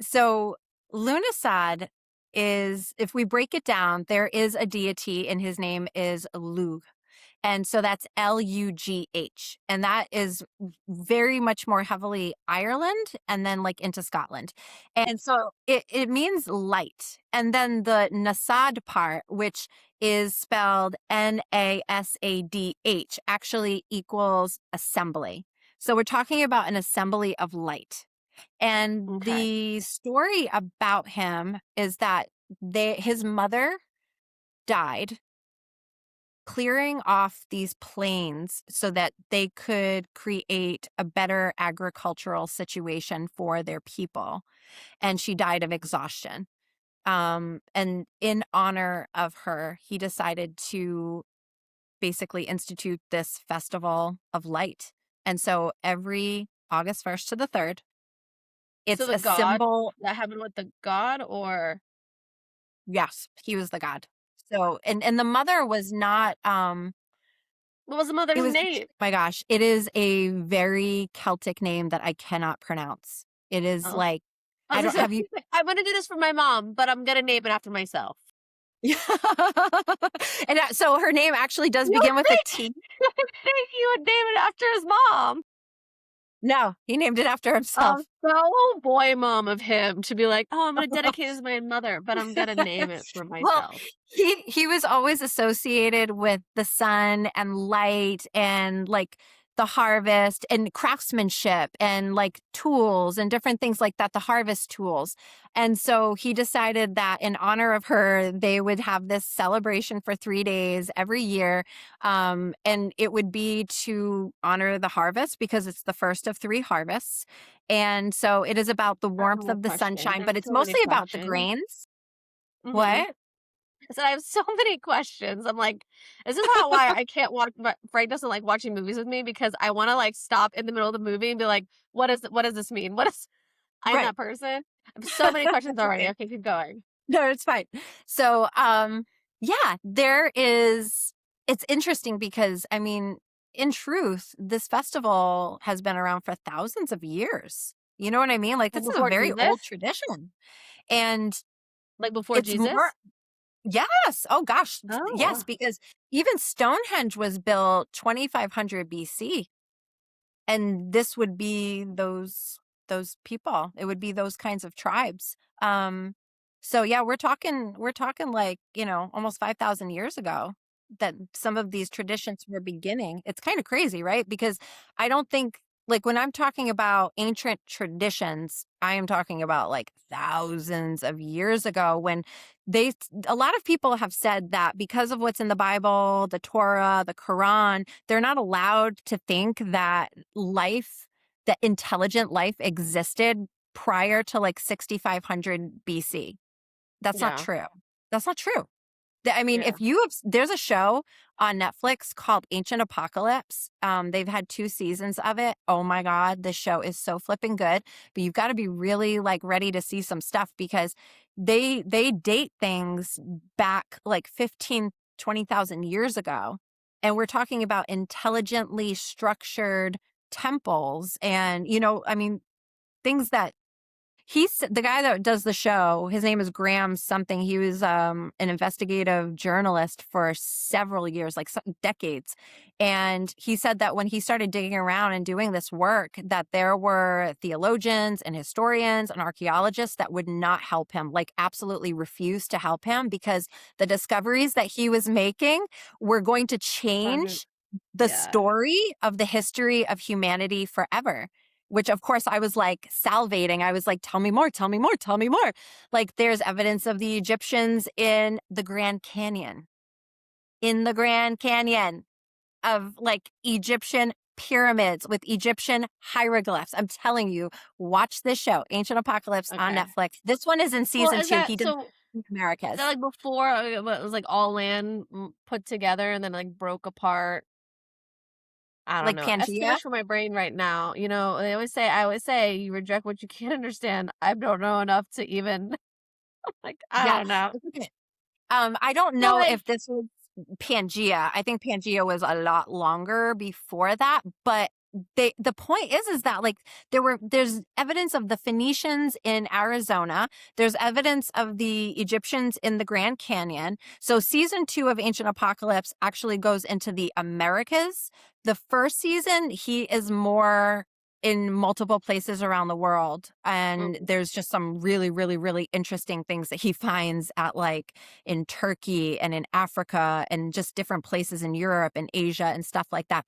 So Lughnasadh is, if we break it down, there is a deity and his name is Lugh. And so that's Lugh. And that is very much more heavily Ireland and then like into Scotland. And so it means light. And then the Nasad part, which is spelled Nasadh, actually equals assembly. So we're talking about an assembly of light. And Okay. the story about him is that his mother died clearing off these plains so that they could create a better agricultural situation for their people. And she died of exhaustion. And in honor of her, he decided to basically institute this festival of light. And so every August 1st to the 3rd, So it's the a god, symbol. that happened with the god, or Yes, he was the god. So, and the mother was not, what was the it mother's was, name? my gosh, it is a very Celtic name that I cannot pronounce. It is Oh, like, I I was don't gonna have you. say, I'm gonna do this for my mom, but I'm gonna name it after myself. Yeah. And so her name actually does You would begin with a think, T. you would think he would name it after his mom. No, he named it after himself. So boy mom of him to be like, oh, I'm gonna dedicate this to my mother, but I'm gonna name it for Well, myself. he was always associated with the sun and light and like the harvest and craftsmanship and like tools and different things like that, the harvest tools. And so he decided that in honor of her, they would have this celebration for 3 days every year. And it would be to honor the harvest because it's the first of 3 harvests. And so it is about the I have warmth more of the questions. sunshine, I have but it's so many mostly about the questions. grains. Hmm. What? I said I have so many questions. I'm like, is this how why I can't watch? Frank doesn't like watching movies with me because I want to like stop in the middle of the movie and be like, what does this mean? What is? I'm Right. that person. I have so many questions It's already. okay. Okay, keep going. No, it's fine. So, yeah, it's interesting because, I mean, in truth, this festival has been around for thousands of years. You know what I mean? Like, Like this is a before very old Jesus? tradition. And Like before it's more, Jesus? yes. Oh, gosh. Oh, Yes, wow. because even Stonehenge was built 2500 BC. And this would be those people. It would be those kinds of tribes. So yeah, we're talking like, almost 5,000 years ago that some of these traditions were beginning. It's kind of crazy, right? Because I don't think, like, when I'm talking about ancient traditions, I am talking about like thousands of years ago when they a lot of people have said that because of what's in the Bible, the Torah, the Quran, they're not allowed to think that that intelligent life existed prior to like 6500 BC. That's not Yeah. true. That's not true. I mean, Yeah. there's a show on Netflix called Ancient Apocalypse. They've had 2 seasons of it. Oh my God, this show is so flipping good. But you've got to be really like ready to see some stuff because they date things back like 15, 20,000 years ago. And we're talking about intelligently structured temples and, I mean, things that he's the guy that does the show. His name is Graham something. He was an investigative journalist for several years, like decades. And he said that when he started digging around and doing this work, that there were theologians and historians and archaeologists that would not help him, like absolutely refused to help him because the discoveries that he was making were going to Hundred. change the Yeah. story of the history of humanity forever, which of course I was like salivating. I was like, tell me more, tell me more, tell me more. Like there's evidence of the Egyptians in the Grand Canyon, of like Egyptian pyramids with Egyptian hieroglyphs. I'm telling you, watch this show, Ancient Apocalypse on Okay. Netflix. This one is in Well, season 2. He did the is that Americas. like before what, it was like all land put together and then like broke apart? I don't Like know. That's too Pangea. much for my brain right now. I always say, you reject what you can't understand. I don't know enough to even like, I Yeah. don't know. Okay. I don't So know like, if this was Pangea. I think Pangea was a lot longer before that, but the point is that like there's evidence of the Phoenicians in Arizona. There's evidence of the Egyptians in the Grand Canyon. So season 2 of Ancient Apocalypse actually goes into the Americas. The first season, he is more in multiple places around the world. And there's just some really, really, really interesting things that he finds at like in Turkey and in Africa and just different places in Europe and Asia and stuff like that. But